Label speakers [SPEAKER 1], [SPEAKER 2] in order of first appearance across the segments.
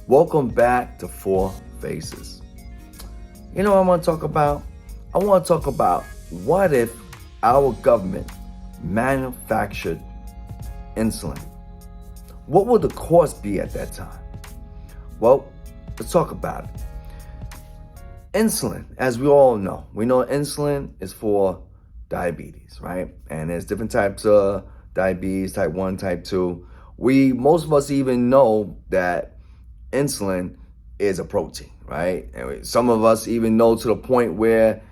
[SPEAKER 1] Welcome back to Four Faces. You know what I want to talk about? I want to talk about what if our government manufactured insulin? What would the cost be at that time? Well, let's talk about it. Insulin, as we all know, we know insulin is for diabetes, right? And there's different types of diabetes, type 1, type 2. Most of us even know that insulin is a protein, right? And some of us even know to the point where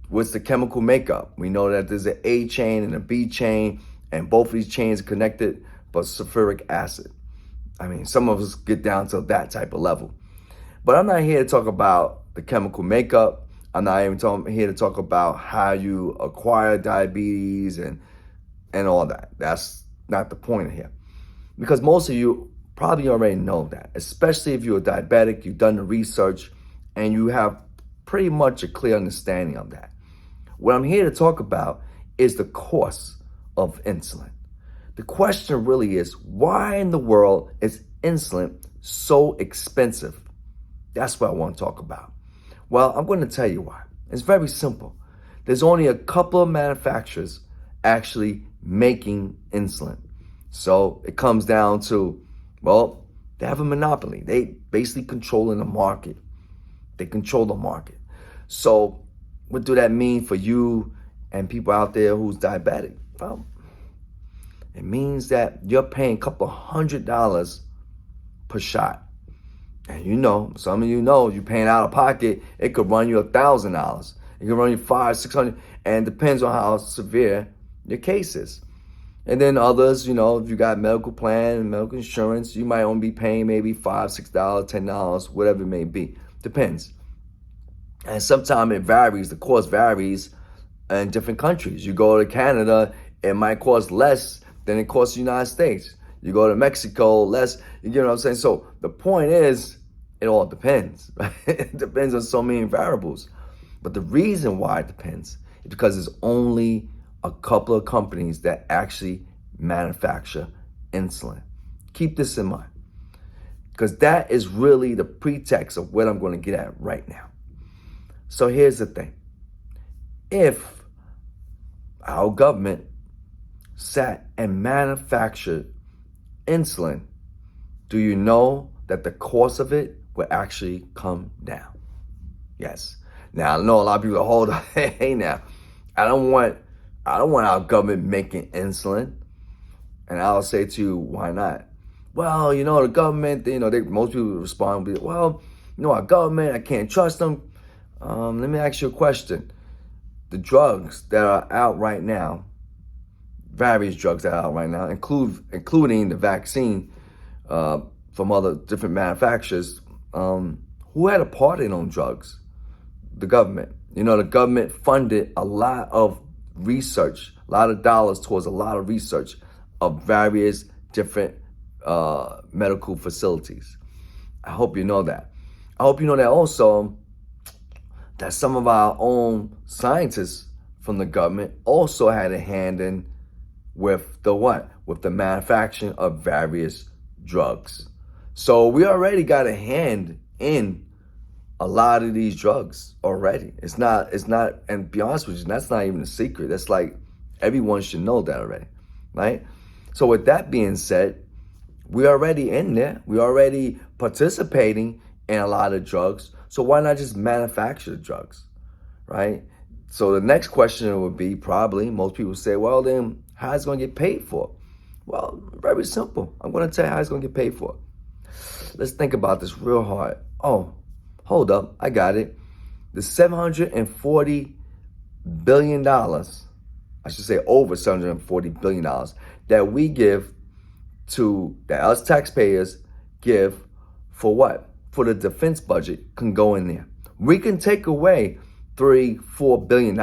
[SPEAKER 1] what's the chemical makeup. We know that there's an A chain and a B chain, and both of these chains are connected by sulfuric acid. I mean, some of us get down to that type of level. But I'm not here to talk about the chemical makeup. I'm not even here to talk about how you acquire diabetes and all that. That's not the point here. Because most of you probably already know that, especially if you're a diabetic, you've done the research, and you have pretty much a clear understanding of that. What I'm here to talk about is the cost of insulin. The question really is, why in the world is insulin so expensive? That's what I want to talk about. Well, I'm going to tell you why. It's very simple. There's only a couple of manufacturers actually making insulin. So it comes down to, well, they have a monopoly. They basically controlling the market. They control the market. So what do that mean for you and people out there who's diabetic? Well, it means that you're paying a couple $100 per shot. And you know, some of you know, you're paying out of pocket, it could run you $1,000. It could run you $500, $600, and it depends on how severe your case is. And then others, you know, if you got medical plan, medical insurance, you might only be paying maybe $5, $6, $10, whatever it may be. Depends. And sometimes it varies, the cost varies in different countries. You go to Canada, it might cost less than it costs the United States. You go to Mexico, less, you know what I'm saying? So the point is, it all depends, right? It depends on so many variables. But the reason why it depends is because there's only a couple of companies that actually manufacture insulin. Keep this in mind, because that is really the pretext of what I'm going to get at right now. So here's the thing. If our government sat and manufactured insulin, do you know that the cost of it will actually come down? Yes. Now, I know a lot of people hold on, hey now, I don't want our government making insulin. And I'll say to you, why not? Well, you know, the government, most people respond with, well, our government, I can't trust them. Let me ask you a question. The drugs that are out right now, various drugs that are out right now, including the vaccine from other different manufacturers, who had a part in on drugs? The government. The government funded a lot of research, a lot of dollars towards a lot of research of various different medical facilities. I hope you know that. I hope you know that also that some of our own scientists from the government also had a hand in with the what? With the manufacturing of various drugs. So we already got a hand in a lot of these drugs already. It's not, and to be honest with you, that's not even a secret. That's like, everyone should know that already, right? So with that being said, we're already in there. We're already participating in a lot of drugs. So why not just manufacture the drugs, right? So the next question would be probably, most people say, well, then how is it going to get paid for? Well, very simple. I'm going to tell you how it's going to get paid for. Let's think about this real hard. Oh, hold up. I got it. The $740 billion, I should say over $740 billion that we give that us taxpayers give for what? For the defense budget can go in there. We can take away $3-4 billion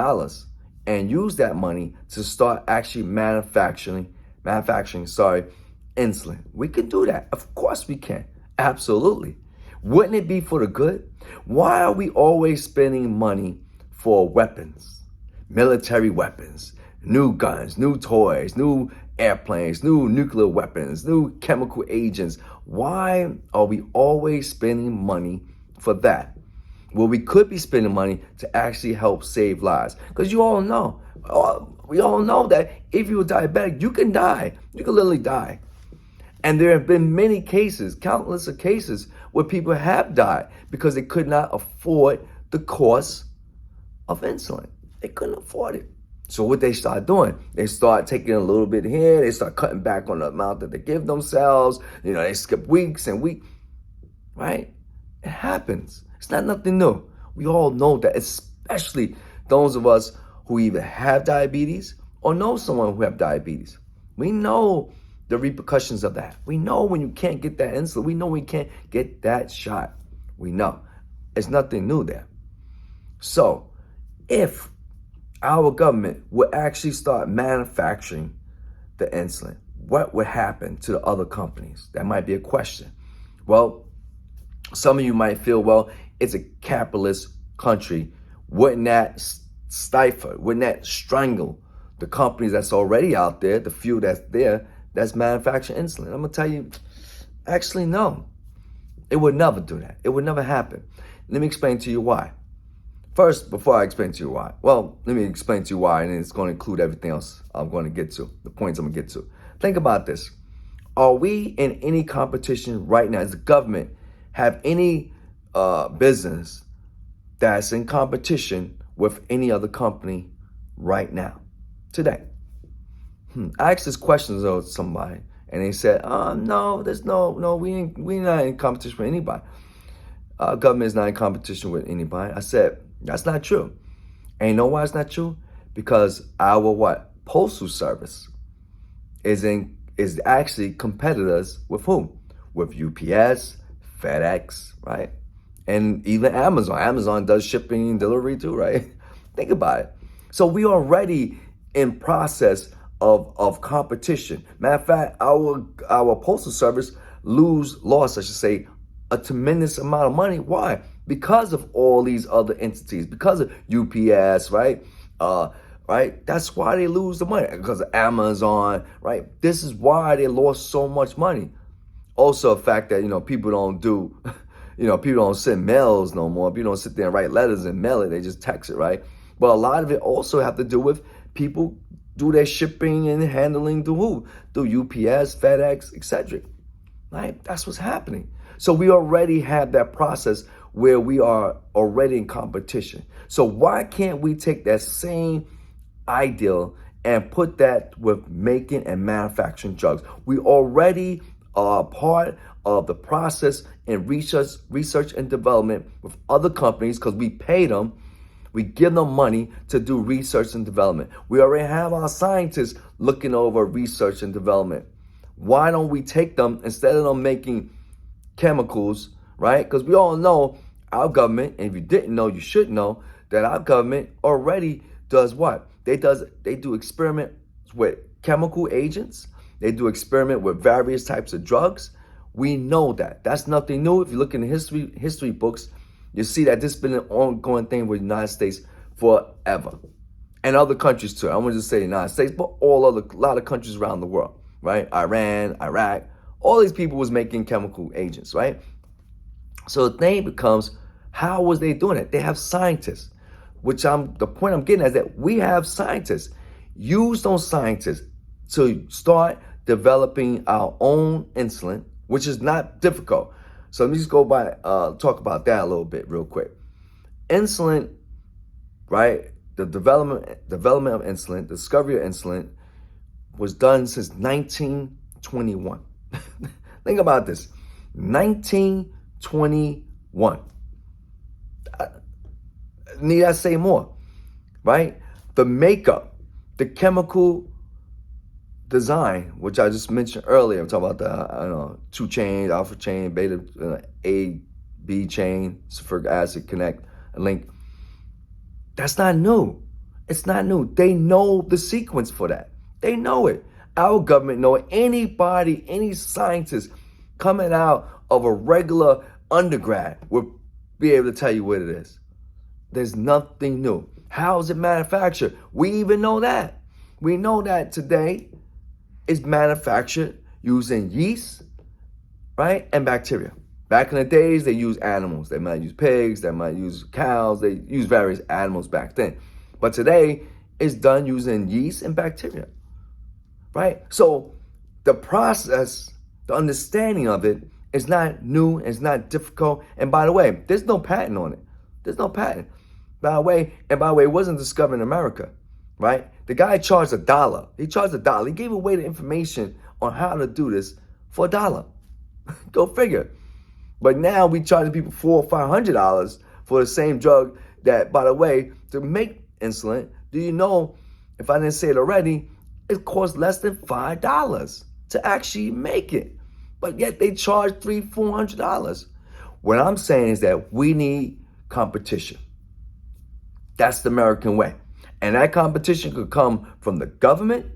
[SPEAKER 1] and use that money to start actually manufacturing, insulin. We can do that. Of course we can. Absolutely. Wouldn't it be for the good? Why are we always spending money for weapons, military weapons, new guns, new toys, new airplanes, new nuclear weapons, new chemical agents? Why are we always spending money for that? Well, we could be spending money to actually help save lives. Because we all know that if you're diabetic, you can die. You can literally die. And there have been many cases, countless of cases, where people have died because they could not afford the cost of insulin. They couldn't afford it. So what they start doing, they start taking a little bit here, they start cutting back on the amount that they give themselves, they skip weeks and weeks, right? It happens. It's not nothing new. We all know that, especially those of us who either have diabetes or know someone who have diabetes. We know the repercussions of that. We know when you can't get that insulin. We know when you can't get that shot. We know. It's nothing new there. So if our government would actually start manufacturing the insulin, what would happen to the other companies? That might be a question. Well, some of you might feel, well, it's a capitalist country. Wouldn't that stifle, wouldn't that strangle the companies that's already out there, the few that's there, that's manufacturing insulin? I'm gonna tell you, actually, no. It would never do that. It would never happen. Let me explain to you why. First, before I explain to you why, let me explain to you why, and it's going to include everything else I'm going to get to, the points I'm going to get to. Think about this. Are we in any competition right now? Does the government have any business that's in competition with any other company right now, today? I asked this question to somebody, and they said, no, there's no, we're not in competition with anybody. Government is not in competition with anybody. I said, that's not true. And you know why it's not true? Because our Postal Service is actually competitors with whom? With UPS, FedEx, right? And even Amazon. Amazon does shipping and delivery too, right? Think about it. So we are already in process of competition. Matter of fact, our Postal Service lost, I should say, a tremendous amount of money. Why? Because of all these other entities, because of UPS, right? Right? That's why they lose the money, because of Amazon, right? This is why they lost so much money. Also, the fact that, people don't do, people don't send mails no more. People don't sit there and write letters and mail it. They just text it, right? But a lot of it also have to do with people do their shipping and handling through who? Through UPS, FedEx, etc. Right? That's what's happening. So we already have that process where we are already in competition. So why can't we take that same ideal and put that with making and manufacturing drugs? We already are part of the process in research and development with other companies because we pay them. We give them money to do research and development. We already have our scientists looking over research and development. Why don't we take them, instead of them making chemicals, right? Because we all know our government, and if you didn't know, you should know, that our government already does what? They do experiments with chemical agents. They do experiment with various types of drugs. We know that. That's nothing new. If you look in the history books, you see that this has been an ongoing thing with the United States forever. And other countries too. I won't just say the United States, but a lot of countries around the world, right? Iran, Iraq, all these people was making chemical agents, right? So the thing becomes, how was they doing it? They have scientists, the point I'm getting at is that we have scientists. Use those scientists to start developing our own insulin, which is not difficult. So let me just talk about that a little bit real quick. Insulin, right? The development of insulin, the discovery of insulin was done since 1921. Think about this, 1921. Need I say more, right? The makeup, the chemical design, which I just mentioned earlier. I'm talking about the 2 chains, alpha chain, beta, A, B chain, sulfuric acid, connect, link. That's not new. It's not new. They know the sequence for that. They know it. Our government know it. Anybody, any scientist coming out of a regular undergrad will be able to tell you what it is. There's nothing new. How is it manufactured? We even know that. We know that today it's manufactured using yeast, right? And bacteria. Back in the days, they used animals. They might use pigs, they might use cows, they use various animals back then. But today, it's done using yeast and bacteria, right? So the process, the understanding of it is not new, it's not difficult. And by the way, there's no patent on it. There's no patent. By the way, it wasn't discovered in America, right? The guy charged $1. He charged $1. He gave away the information on how to do this for $1. Go figure. But now we charging people $400 or $500 for the same drug that, by the way, to make insulin. Do you know, if I didn't say it already, it costs less than $5 to actually make it. But yet they charge $300, $400. What I'm saying is that we need competition. That's the American way. And that competition could come from the government,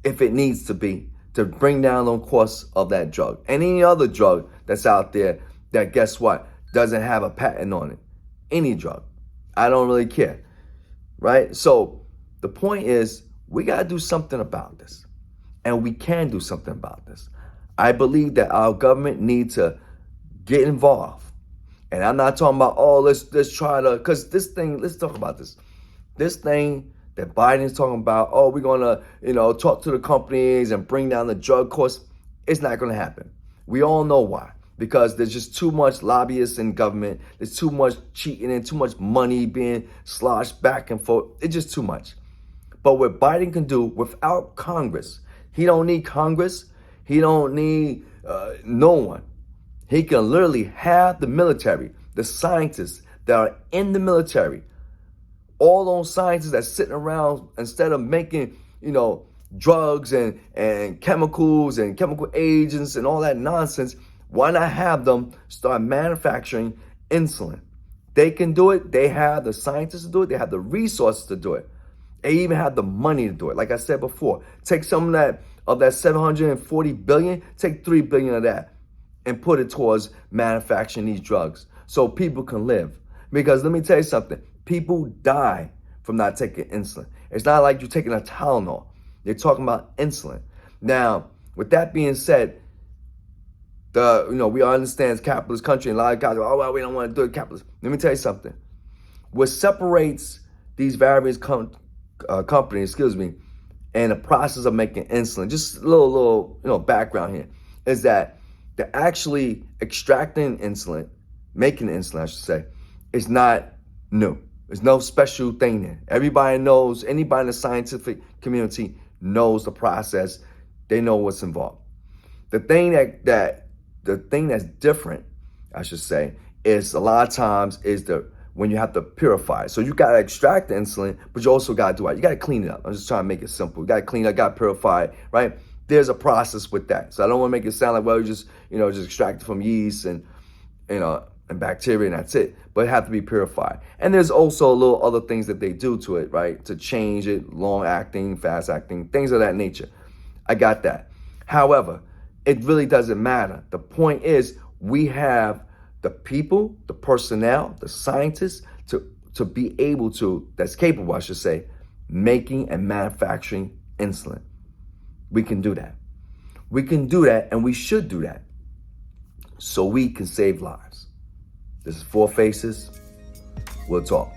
[SPEAKER 1] if it needs to be, to bring down the cost of that drug. And any other drug that's out there that, guess what, doesn't have a patent on it. Any drug. I don't really care, right? So the point is, we got to do something about this. And we can do something about this. I believe that our government needs to get involved. And I'm not talking about, let's try to, because this thing, let's talk about this. This thing that Biden's talking about, we're going to, talk to the companies and bring down the drug costs. It's not going to happen. We all know why. Because there's just too much lobbyists in government. There's too much cheating and too much money being sloshed back and forth. It's just too much. But what Biden can do without Congress, he don't need Congress. He don't need no one. He can literally have the military, the scientists that are in the military, all those scientists that's sitting around, instead of making, drugs and chemicals and chemical agents and all that nonsense, why not have them start manufacturing insulin? They can do it. They have the scientists to do it. They have the resources to do it. They even have the money to do it. Like I said before, take some of that 740 billion, take 3 billion of that and put it towards manufacturing these drugs so people can live. Because let me tell you something, people die from not taking insulin. It's not like you're taking a Tylenol. They're talking about insulin. Now, with that being said, we all understand it's a capitalist country, and a lot of guys go, we don't want to do it capitalist. Let me tell you something. What separates these various companies, and the process of making insulin, just a little background here, is that they're actually extracting insulin, making insulin, I should say, is not new. There's no special thing there. Everybody knows, anybody in the scientific community knows the process. They know what's involved. The thing that's different, I should say, is a lot of times is when you have to purify it. So you got to extract the insulin, but you also got to do it. You got to clean it up. I'm just trying to make it simple. You got to clean it up, got to purify it, right? There's a process with that. So I don't want to make it sound like, you just extract it from yeast and bacteria and that's it. But it has to be purified. And there's also a little other things that they do to it, right? To change it, long acting, fast acting, things of that nature. I got that. However, it really doesn't matter. The point is, we have the people, the personnel, the scientists to be able to, that's capable, I should say, making and manufacturing insulin. We can do that. We can do that, and we should do that so we can save lives. This is Four Faces. We'll talk.